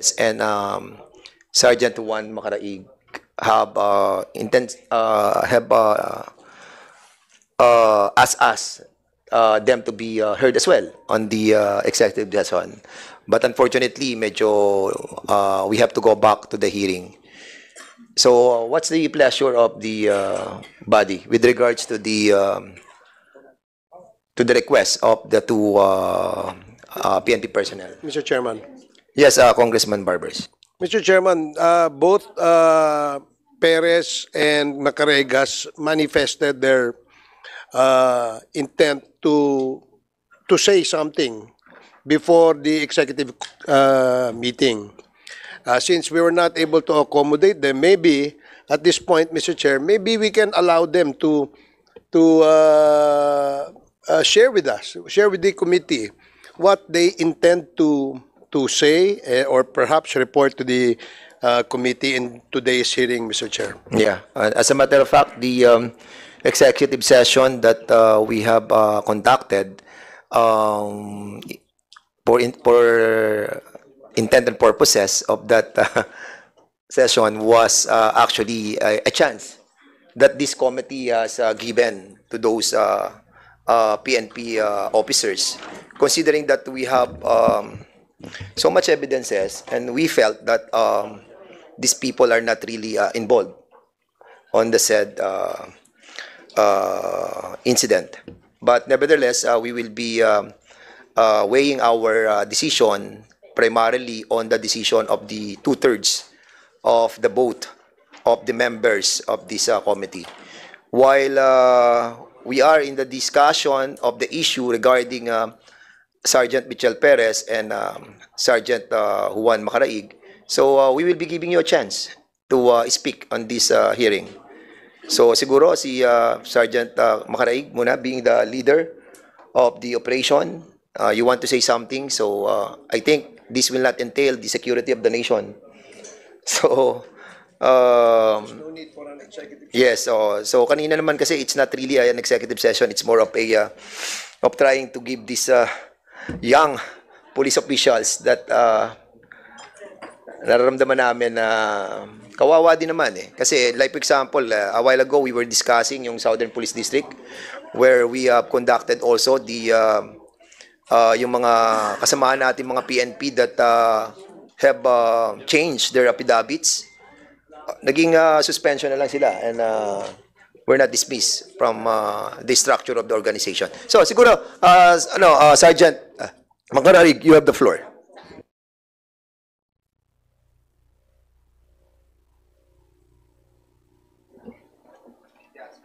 Benitez and Sergeant Juan Macaraig have asked us them to be heard as well on the executive session. But unfortunately, medyo we have to go back to the hearing. So, what's the pleasure of the body with regards to the request of the two PNP personnel? Mr. Chairman. Yes, Congressman Barbers. Mr. Chairman, both Perez and Macaregas manifested their intent to say something before the executive meeting. Since we were not able to accommodate them, maybe at this point, Mr. Chair, maybe we can allow them to share with us, share with the committee what they intend to say or perhaps report to the committee in today's hearing, Mr. Chair. Yeah, as a matter of fact, the executive session that we have conducted for intended purposes of that session was actually a chance that this committee has given to those PNP officers, considering that we have so much evidences and we felt that these people are not really involved on the said incident. But nevertheless, we will be weighing our decision primarily on the decision of the 2/3 of the vote of the members of this committee. While we are in the discussion of the issue regarding Sergeant Michel Perez and Sergeant Juan Macaraig, so we will be giving you a chance to speak on this hearing. So siguro si Sergeant Macaraig muna, being the leader of the operation, you want to say something, so I think this will not entail the security of the nation. So, No need for an executive. yes, so kanina naman kasi it's not really an executive session, it's more of a of trying to give these young police officials that nararamdaman namin na kawawa din naman eh. Kasi like for example, a while ago we were discussing yung Southern Police District where we have conducted also the yung mga kasamahan natin mga PNP that have changed their affidavits. Naging suspension na lang sila and we're not dismissed from the structure of the organization. So siguro, Sergeant Macaraig, you have the floor.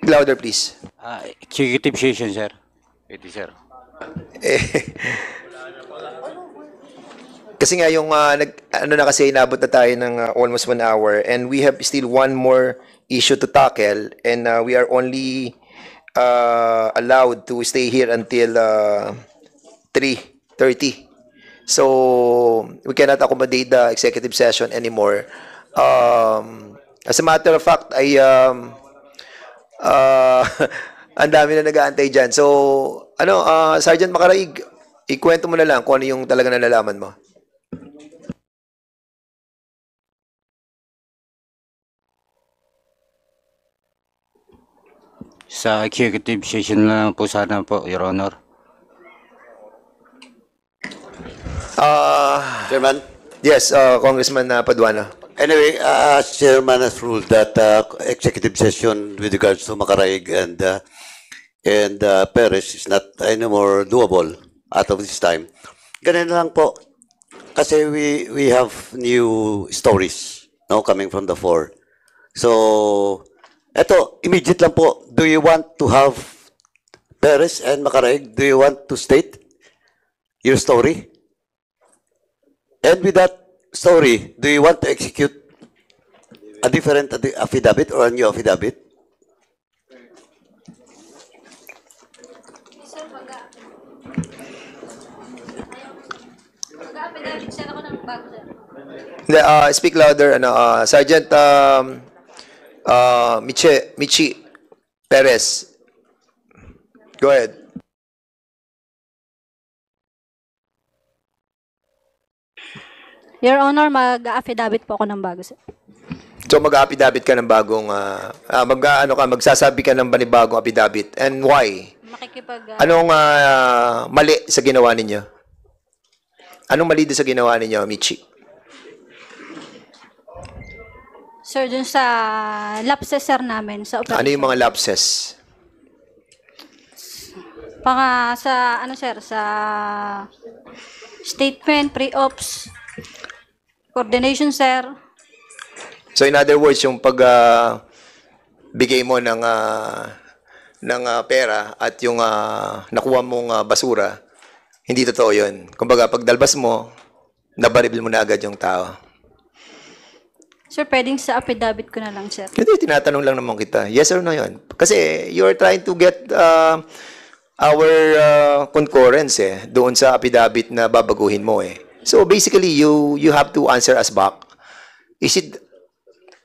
Louder, please. Executive session, sir. Pwede, sir. Kasi nga yung kasi inabot na tayo ng almost 1 hour and we have still one more issue to tackle and we are only allowed to stay here until 3:30. So we cannot accommodate the executive session anymore. As a matter of fact, ang dami na nag-aantay dyan. So, Sergeant Macaraig, ikwento mo na lang kung ano yung talaga nalalaman mo. Sa executive session na lang po sana po, Your Honor. Chairman? Yes, Congressman Paduano. Anyway, Chairman has ruled that executive session with regards to Macaraig and Perez is not anymore doable out of this time. Ganun lang po. Kasi we have new stories coming from the fore. So, eto, immediate lang po. Do you want to have Perez and Macaraig? Do you want to state your story? And with that story, do you want to execute a different affidavit or a new affidavit? Speak louder, Sergeant Michi Perez. Go ahead. Your Honor, mag-affidavit po ako ng bago, sir. So mag-affidavit ka ng bagong, magsasabi ka ng panibagong affidavit. And why? Anong mali sa ginawa ninyo? Anong mali din sa ginawa ninyo, Michi? Sir, dun sa lapses, sir, namin, sa operation. Ano yung mga lapses? Sa statement, pre-ops, coordination, sir. So in other words, yung pag bigay mo ng pera at yung nakuha mong basura, hindi totoo yun. Kumbaga, pag dalbas mo, nabaribil mo na agad yung tao. Sir, pwedeng sa affidavit ko na lang, sir. Hindi, tinatanong lang naman kita. Yes or no yun? Kasi you're trying to get our concurrence doon sa affidavit na babaguhin mo So basically, you have to answer us back. Is it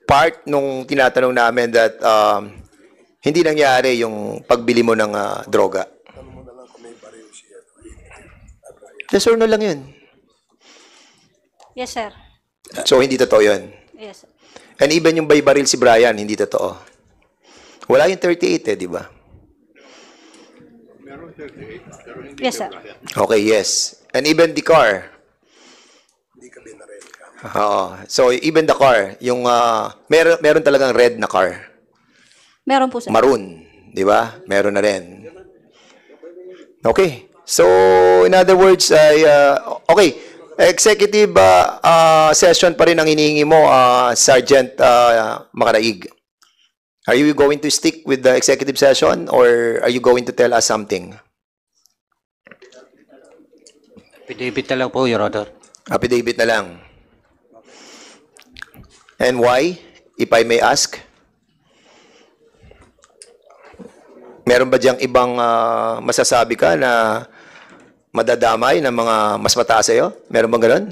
part nung tinatanong namin that hindi nangyari yung pagbili mo ng droga? Yes or no lang yun. Yes, sir. So hindi totoo yun. Yes, sir. And even yung by baril si Brian, hindi totoo. Wala yung 38 di ba? Yes, sir. Okay, yes. And even the car. Oo. So even the car, yung meron talagang red na car. Meron po, sir. Maroon, di ba? Meron na rin. Okay. So in other words, okay. Executive session pa rin ang hinihingi mo, Sergeant Makaraig. Are you going to stick with the executive session or are you going to tell us something? Affidavit na lang po, Your Honor. Affidavit na lang. And why, if I may ask? Meron ba diyang ibang masasabi ka na madadamay ng mga mas mataas sa'yo? Meron bang ganun?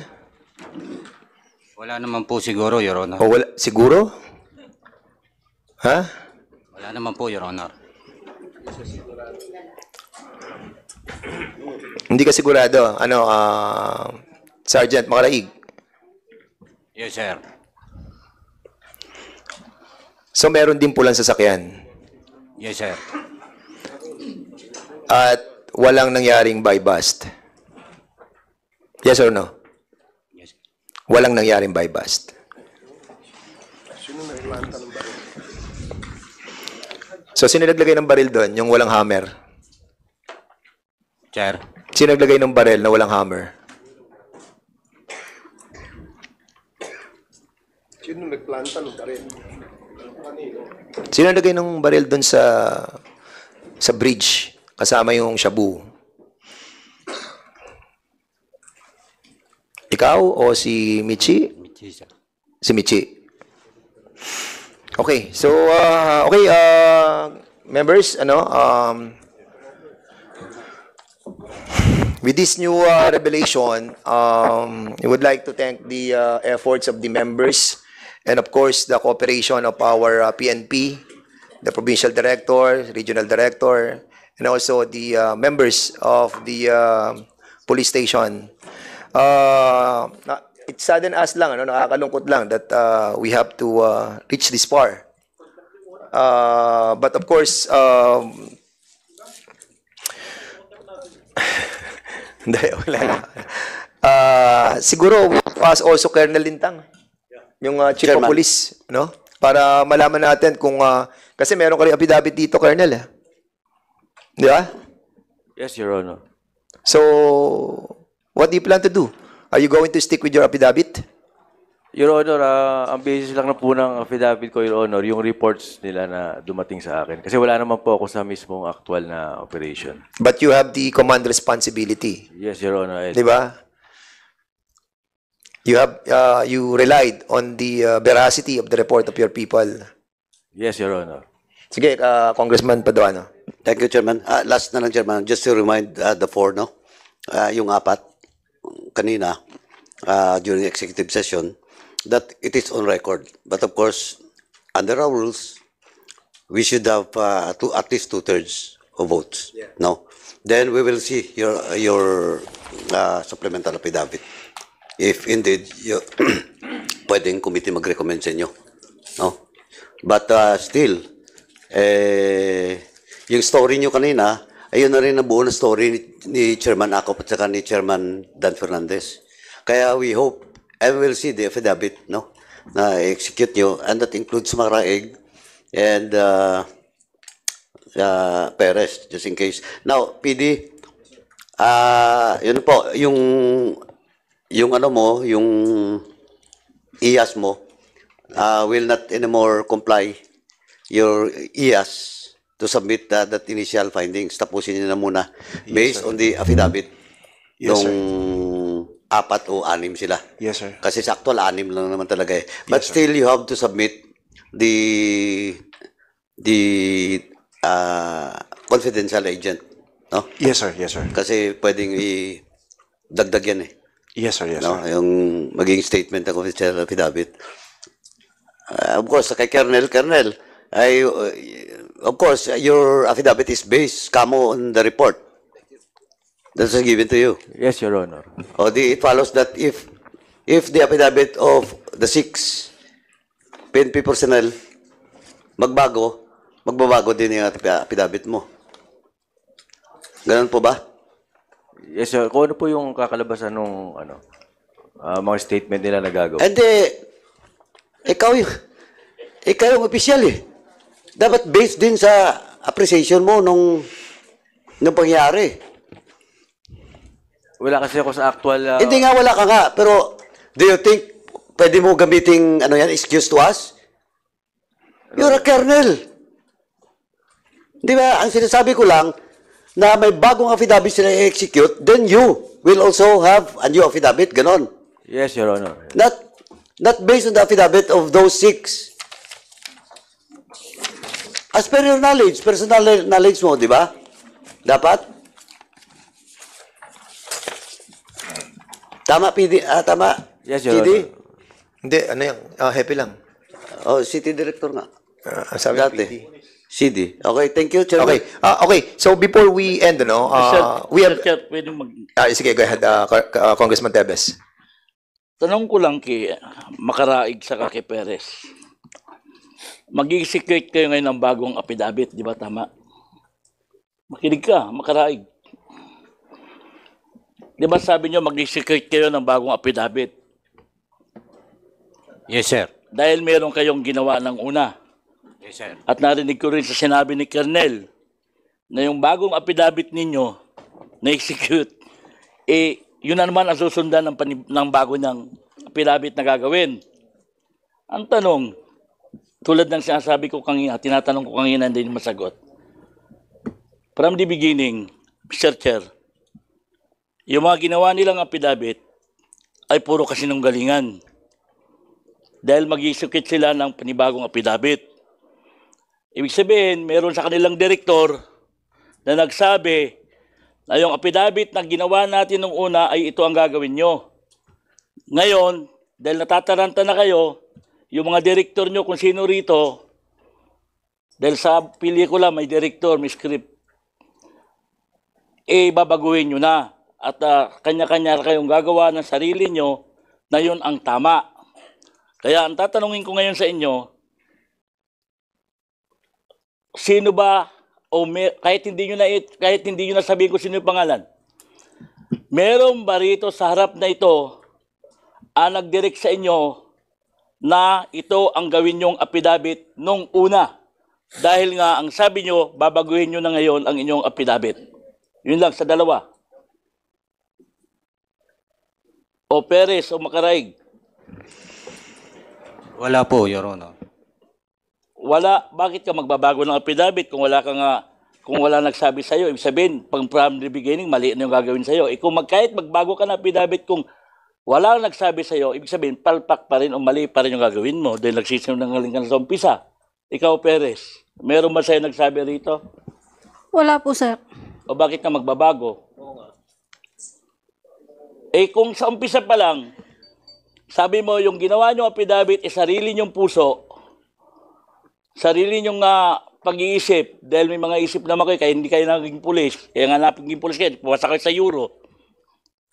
Wala naman po siguro, Your Honor. O wala, siguro? Ha? Wala naman po, Your Honor. Hindi ka sigurado? Ano, Sergeant Makaraig? Yes, sir. So meron din pulang sasakyan? Yes, sir. At walang nangyaring buy bust? Yes or no? Yes. Walang nangyaring buy bust. So sino naglagay ng baril doon, yung walang hammer? Sir. Sino naglagay ng baril na walang hammer? Sino nagplanta ng baril? Sino naglagay ng baril doon sa bridge kasama yung shabu? Ikaw o si Michi? Sir. Si Michi. Okay, so members, with this new revelation, I would like to thank the efforts of the members and of course the cooperation of our PNP, the provincial director, regional director, and also the members of the police station. It saddened us lang, nakakalungkot lang that we have to reach this far. But of course, hindi, wala na. Siguro, was also Colonel Lintang, yung Chief of Chairman. Police, no? Para malaman natin kung, kasi meron ka rin affidavit dito, Colonel. Di ba? Yes, Your Honor. So, what do you plan to do? Are you going to stick with your affidavit? Your Honor, ang basis lang na po ng affidavit ko, Your Honor, yung reports nila na dumating sa akin. Kasi wala naman po ako sa mismong actual na operation. But you have the command responsibility. Yes, Your Honor. Di ba? You relied on the veracity of the report of your people. Yes, Your Honor. Sige, Congressman Paduano. Thank you, Chairman. Last na lang, Chairman, just to remind the four, no? Yung apat, kanina, during executive session, that it is on record. But of course, under our rules, we should have at least 2/3 of votes. No? Then we will see your supplemental affidavit. if indeed pwedeng committee mag-recommend sa inyo. No? But still, yung story nyo kanina, ayun na rin ang buo na story ni Chairman Acop at saka ni Chairman Dan Fernandez. Kaya we hope, and we'll see the affidavit, no, na execute nyo, and that includes Maraig and Perez, just in case. Now, PD, yun po, yung ano mo, yung IAS mo, will not anymore comply your IAS to submit that initial findings. Tapusin niyo na muna based on the affidavit Yes, sir. nung 4 o 6 sila. Yes, sir. Kasi sa actual 6 lang naman talaga eh. But still, you have to submit the confidential agent. No? Yes, sir. Yes, sir. Kasi pwedeng i-dagdag yan eh. Yes, sir. Yes, No? sir. Yung maging statement ng confidential affidavit. Of course, kay Colonel, of course, your affidavit is based, kamo, on the report that was given to you. Yes, Your Honor. It follows that if the affidavit of the 6 PNP personnel magbabago din yung affidavit mo. Ganun po ba? Yes, sir. Kung ano po yung kakalabasan nung mga statement nila na gagawin. And ikaw yung official eh. Dapat based din sa appreciation mo nung pangyari. Wala kasi ako sa actual... Hindi nga, wala ka nga. Pero, do you think pwede mo gamiting excuse to us? You're a colonel. Di ba? Ang sinasabi ko lang, na may bagong affidavit sila i-execute, then you will also have a new affidavit. Ganon. Yes, Your Honor. Not based on the affidavit of those 6. As per your knowledge, personal knowledge mo, di ba? Dapat? Tama, PD? Tama? Yes, Your PD? Honor. Hindi, ano yan? Happy lang. City Director nga. Ang sabi ng Dati. PD. CD. Okay, thank you, Chairman. Okay. Okay. So before we end, we have... Mr. Chair, pwede sige, go ahead, Congressman Tebes. tanong ko lang kay Makaraig sa kay Perez. Mag-execute kayo ngayon ng bagong affidavit, di ba tama? Makinig ka, Makaraig. Di ba sabi nyo mag-execute kayo ng bagong affidavit? Yes, sir. Dahil meron kayong ginawa ng una. Yes, sir. At narinig ko rin sa sinabi ni Colonel na yung bagong affidavit ninyo na-execute, yun na naman ang susundan ng bago niyang affidavit na gagawin. Ang tanong, tulad ng sinasabi ko kanina, tinatanong ko kanina, hindi masagot. From the beginning, Mr. Chair, yung mga ginawa nilang affidavit ay puro kasinunggalingan. Dahil mag-execute sila ng panibagong affidavit. Ibig sabihin, meron sa kanilang direktor na nagsabi na yung affidavit na ginawa natin nung una ay ito ang gagawin nyo. Ngayon, dahil natataranta na kayo, yung mga direktor nyo kung sino rito, dahil sa pelikula may direktor, may script, babaguhin nyo na. At kanya-kanya kayong gagawa ng sarili nyo na yun ang tama. Kaya ang tatanungin ko ngayon sa inyo, sino ba kahit hindi niyo na sabihin ko sino yung pangalan. Meron ba rito sa harap na ito ang nag-direct sa inyo na ito ang gawin yung affidavit nung una? Dahil nga ang sabi nyo, babaguhin nyo na ngayon ang inyong affidavit. Yun lang sa dalawa. O Perez o Makaraig. Wala po, Your Honor. Wala, bakit ka magbabago ng affidavit kung wala nagsabi sa iyo? Ibig sabihin, from the beginning, mali na yung gagawin sa iyo. Kahit magbago ka ng affidavit kung wala nagsabi sa iyo, ibig sabihin, palpak pa rin o mali pa rin yung gagawin mo dahil nagsisinungaling ka na sa umpisa. Ikaw, Perez, meron ba sa'yo nagsabi rito? Wala po, sir. O bakit ka magbabago? Kung sa umpisa pa lang, sabi mo, yung ginawa nyo affidavit sarili nyong puso, sarili nyong pag-iisip, dahil may mga isip naman kayo, kaya hindi kayo naging pulis, kaya nga naging pulis kayo, puwasa kayo sa Euro.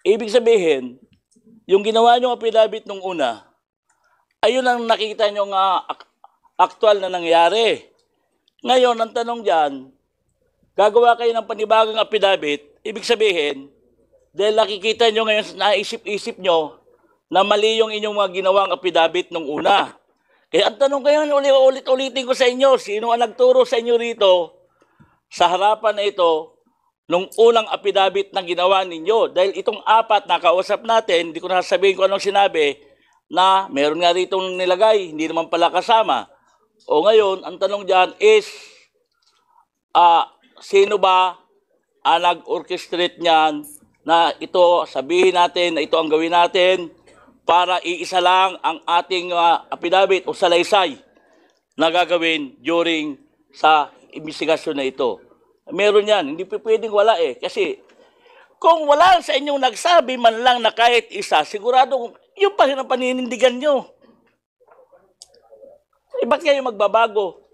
Ibig sabihin, yung ginawa nyo affidavit nung una, ayun ang nakita nyo nga aktual na nangyari. Ngayon, ang tanong dyan, gagawa kayo ng panibagong affidavit, ibig sabihin, dahil nakikita nyo ngayon, naisip-isip nyo na mali yung inyong mga ginawang affidavit nung una. Kaya ang tanong kayo, ulit-ulitin ko sa inyo, sino ang nagturo sa inyo rito sa harapan na ito nung unang affidavit na ginawa ninyo? Dahil itong apat na kausap natin, hindi ko na sasabihin kung anong sinabi, na meron nga rito nilagay, hindi naman pala kasama. O ngayon, ang tanong dyan is, sino ba ang nag-orchestrate niyan na ito, sabihin natin na ito ang gawin natin para iisa lang ang ating affidavit o salaysay na gagawin during sa investigasyon na ito. Meron yan, hindi pwedeng wala eh. Kasi kung wala sa inyong nagsabi man lang na kahit isa, sigurado yung pa rin ang paninindigan nyo. Ba't kayo magbabago?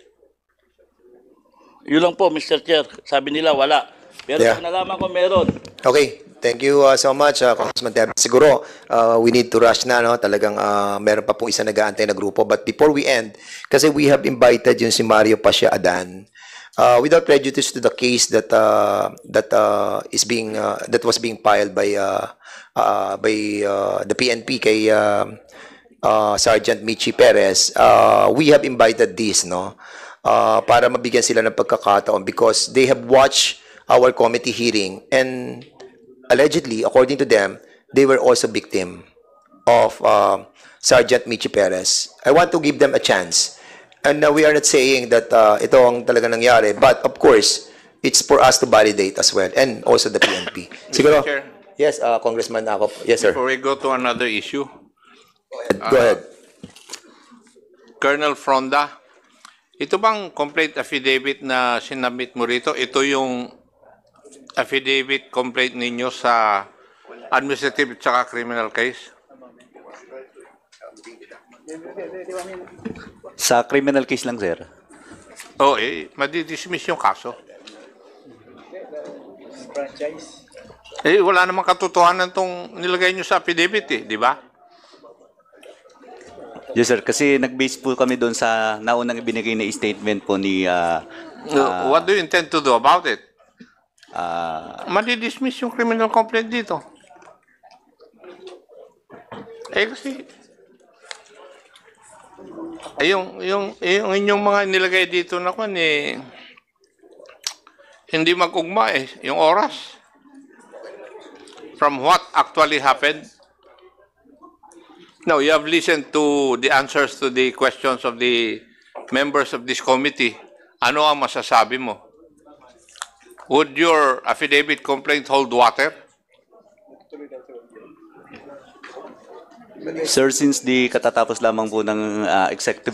Yun lang po, Mr. Chair. Sabi nila wala. Pero Yeah. pag nalaman ko meron. Okay, thank you so much, Congressman Teb. Siguro, we need to rush na, no? Talagang meron pa pong isa nag-aantay na grupo. But before we end, kasi we have invited yung si Mario Pasha Adan, without prejudice to the case that that was being filed by the PNP kay Sergeant Michi Perez, we have invited this, no? Para mabigyan sila ng pagkakataon because they have watched our committee hearing and allegedly, according to them, they were also victim of Sergeant Michi Perez. I want to give them a chance. And we are not saying that ito ang talaga nangyari, but of course, it's for us to validate as well and also the PNP. Siguro, Chair. yes, Congressman Akop. Yes, sir. Before we go to another issue, Go ahead. Colonel Fronda, ito bang complaint affidavit na sinabit mo rito? Ito yung affidavit complaint ninyo sa administrative at criminal case? Sa criminal case lang, sir. Oo, madidismiss yung kaso. Wala namang katotohanan tong nilagay nyo sa affidavit di ba? Yes, sir. Kasi nag-base po kami doon sa naunang ibinigay na statement po ni... What do you intend to do about it? uh, Madidismiss yung criminal complaint dito. Kasi yung inyong mga nilagay dito na kung hindi mag-ugma yung oras from what actually happened. Now, you have listened to the answers to the questions of the members of this committee. Ano ang masasabi mo? Would your affidavit complaint hold water? Sir, since di katatapos lamang po ng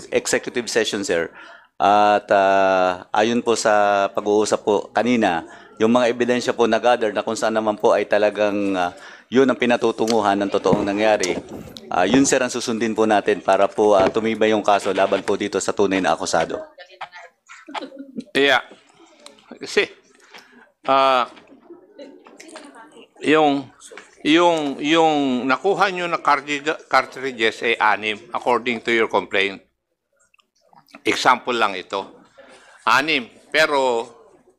executive session, sir, at ayon po sa pag-uusap po kanina, yung mga ebidensya po na-gather na kung saan naman po ay talagang yun ang pinatutunguhan ng totoong nangyari, yun, sir, ang susundin po natin para po tumibay yung kaso laban po dito sa tunay na akusado. Yeah. Kasi, yung nakuha nyo na cartridges ay 6 according to your complaint. Example lang ito. 6, pero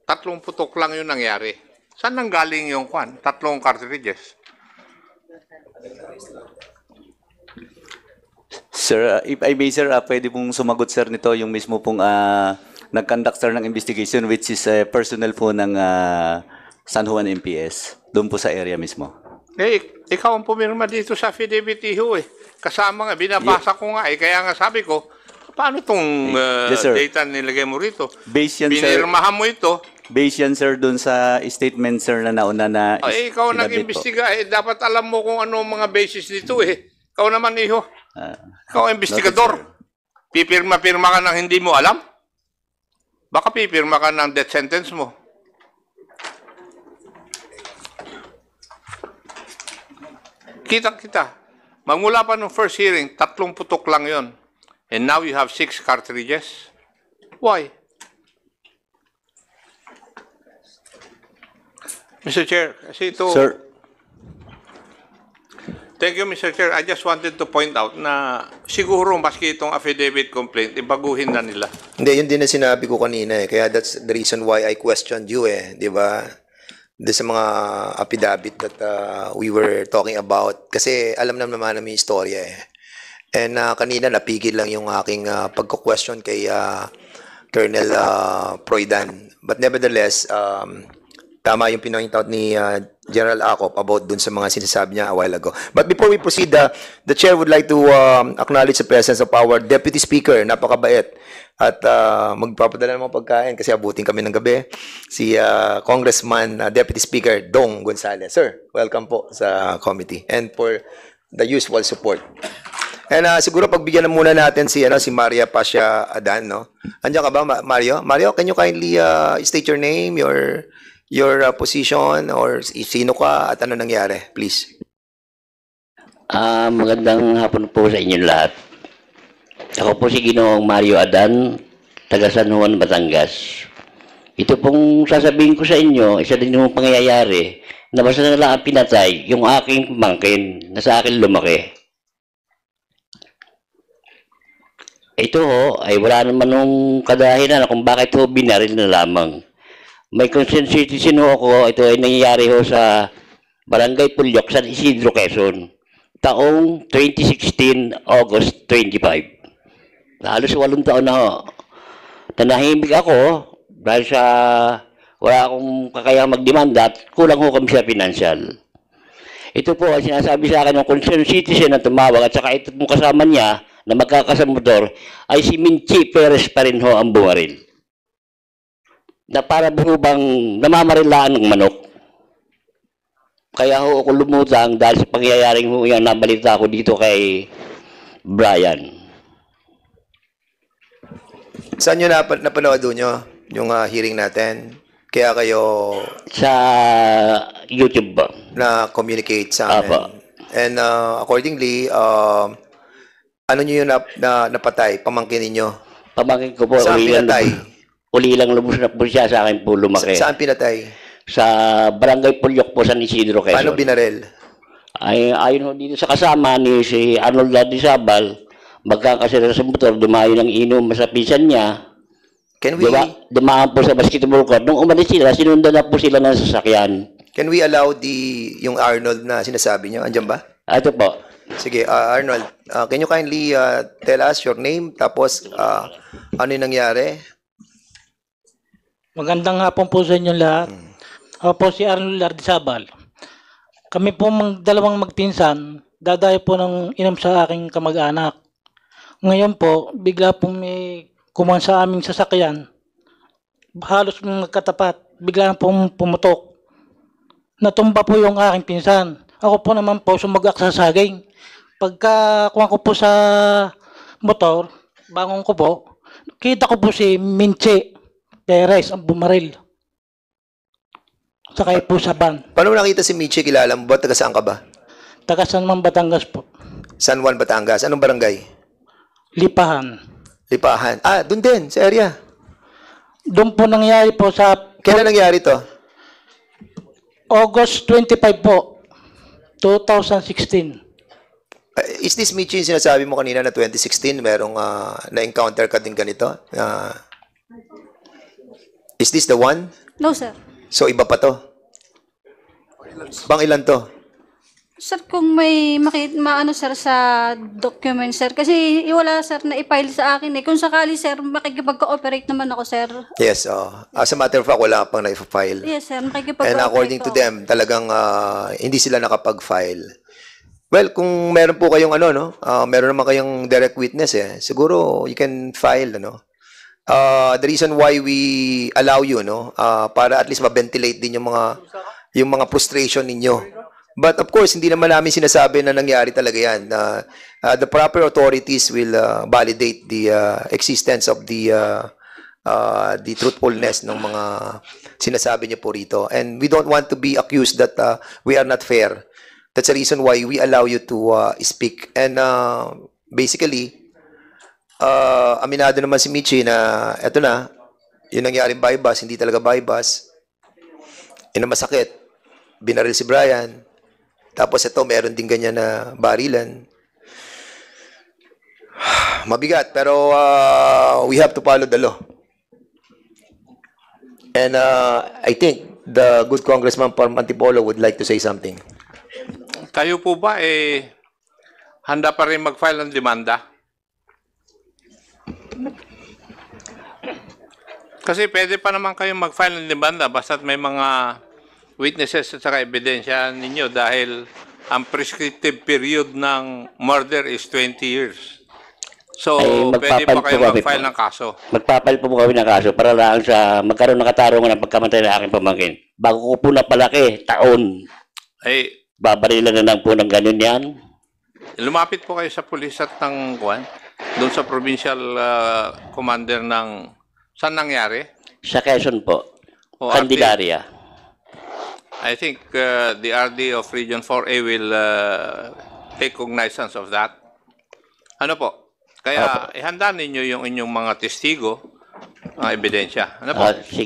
3 putok lang yung nangyari. Saan nanggaling yung 3 cartridges? Sir, if I may, sir, pwede pong sumagot, sir, nito yung mismo pong nag-conduct, sir, ng investigation, which is personnel po ng San Juan MPS, doon po sa area mismo. Ikaw ang pumirma dito sa affidavit, iho Kasama nga, binabasa ko nga kaya nga sabi ko, paano itong Yes, sir. data nilagay mo rito? Based yan, sir. Pinirmahan mo ito. Based yan, sir, doon sa statement, sir, na nauna na Ikaw sinabit po. nag-imbestiga. Dapat alam mo kung ano ang mga basis dito Ikaw naman, iho. Ikaw ang investigador. Pipirma-pirma ka ng hindi mo alam? Baka pipirma ka ng death sentence mo. Kita-kita. Magmula pa nung first hearing, 3 putok lang yon. And now you have 6 cartridges. Why? Mr. Chair, kasi ito... Sir. Thank you, Mr. Chair. I just wanted to point out na siguro maski itong affidavit complaint, ibaguhin na nila. Hindi, yun din na sinabi ko kanina eh. Kaya that's the reason why I questioned you eh. Di ba? Doon sa mga affidavit that we were talking about. Kasi alam naman namin yung istorya eh. And kanina napigil lang yung aking pagko-question kay Colonel Proydan. But nevertheless, tama yung pinakita ni General Acop about dun sa mga sinasabi niya a while ago. But before we proceed, the Chair would like to acknowledge the presence of our Deputy Speaker, napakabait. At magpapadala ng mga pagkain kasi abutin kami ng gabi. Si Congressman, Deputy Speaker Dong Gonzales. Sir, welcome po sa committee and for the usual support. And siguro pagbigyan na muna natin si Maria Pasha Adan, no? Andiyan ka ba, Mario? Mario, can you kindly state your name, your position, or sino ka at ano nangyari, please? Magandang hapon po sa inyong lahat. Ako po si Ginoong Mario Adan, taga San Juan, Batangas. Ito pong sasabihin ko sa inyo, isa din yung pangyayari na basta na lang ang pinatay yung aking pamangkin na sa akin lumaki. Ito ho, ay wala naman nung kadahilan kung bakit ho binaril na lamang. May concerned citizen ho ako, ito ay nangyayari ho sa Barangay Pulyok, San Isidro, Quezon. Taong 2016, August 25. Halos 8 taon na ho. Nanahimik ako dahil sa wala akong kakayang magdemanda at kulang ho kami sa financial. Ito po ang sinasabi sa akin ng concerned citizen na tumawag at saka ito pong kasama niya na magkakasamotor ay si Minchi Perez pa rin ho ang bumaril. Na para bang namamarilaan ng manok. Kaya ho ako lumutang dahil sa pangyayaring ho yung nabalita ko dito kay Brian. Saan nyo napanood nyo yung hearing natin? Kaya kayo sa YouTube ba? Na-communicate sa amin. Apa. And accordingly, ano nyo yung napatay? Pamangkin ninyo? Pamangkin ko po. Saan pinatay? Uli lang lubos na po siya sa akin po lumaki. Saan pinatay? Sa Barangay Pulyok po, San Isidro, Quezon. Paano binaril? Ay, ayon ho dito sa kasama ni si Arnold Ladisabal, magkakasira sa motor, dumayo ng inom sa pinsan niya. Can we, dumaan po sa basketball court. Nung umalis sila, sinundan na po sila ng sasakyan. can we allow yung Arnold na sinasabi nyo? Andiyan ba? Ito po. Sige, Arnold, can you kindly tell us your name, tapos ano yung nangyari? Magandang hapon po sa inyong lahat. Ako po si Arnold Lardizabal. Kami po dalawang magpinsan, dadayo po ng inom sa aking kamag-anak. Ngayon po, bigla po may kumuha sa aming sasakyan. Halos magkatapat, bigla pong pumutok. Natumba po yung aking pinsan. Ako po naman po sumagak sa saging. Pagka kuha ko po sa motor, bangon ko po, kita ko po si Minche Perez ang bumaril. Sakay po sa van. Paano mo nakita si Michi? Kilala mo ba? Taga saan ka ba? Taga San Juan, Batangas po. San Juan, Batangas. Anong barangay? Lipahan. Lipahan. Doon din, sa area. Doon po nangyari po sa... Kailan nangyari to? August 25 po, 2016. Is this Michi yung sinasabi mo kanina na 2016, merong na-encounter ka din ganito? Is this the one? No, sir. So, iba pa to? Bang ilan to? Sir, kung may maano sir sa document sir, kasi wala sir na i-file sa akin eh. Kung sakali sir, makikipag-cooperate naman ako sir. Yes, as a matter of fact, wala pang na-file. Yes sir, makikipag-cooperate And according to them, talagang hindi sila nakapag-file. Well, kung meron po kayong meron naman kayong direct witness siguro you can file, the reason why we allow you, para at least ma-ventilate din yung mga frustration ninyo. But of course, hindi naman namin sinasabi na nangyari talaga yan. The proper authorities will validate the existence of the truthfulness ng mga sinasabi niyo po rito. And we don't want to be accused that we are not fair. That's the reason why we allow you to speak. And basically, aminado naman si Michi na eto na, yung nangyaring bypass, hindi talaga bypass. Yun ang masakit. Binaril si Brian. Tapos ito, meron din ganyan na barilan. Mabigat, pero we have to follow the law. And I think the good Congressman from Antipolo would like to say something. Kayo po ba handa pa rin mag-file ng demanda? Kasi pwede pa naman kayong mag-file ng demanda basta't may mga witnesses at saka ebidensya ninyo dahil ang prescriptive period ng murder is 20 years. So, pwede pa kayo mag-file ng kaso. Magpapal po kami ng kaso para lang sa magkaroon ng katarungan ng pagkamatay ng aking pamangkin. Bago ko po napalaki, taon. Ay, Babarilan na lang po ng ganun yan. lumapit po kayo sa pulis at ng doon sa provincial commander ng saan nangyari? Sa Quezon po. O Candelaria. I think the RD of Region 4A will take cognizance of that. Ano po? Kaya ihanda ninyo yung inyong mga testigo, mga ebidensya. Ano po? Sige.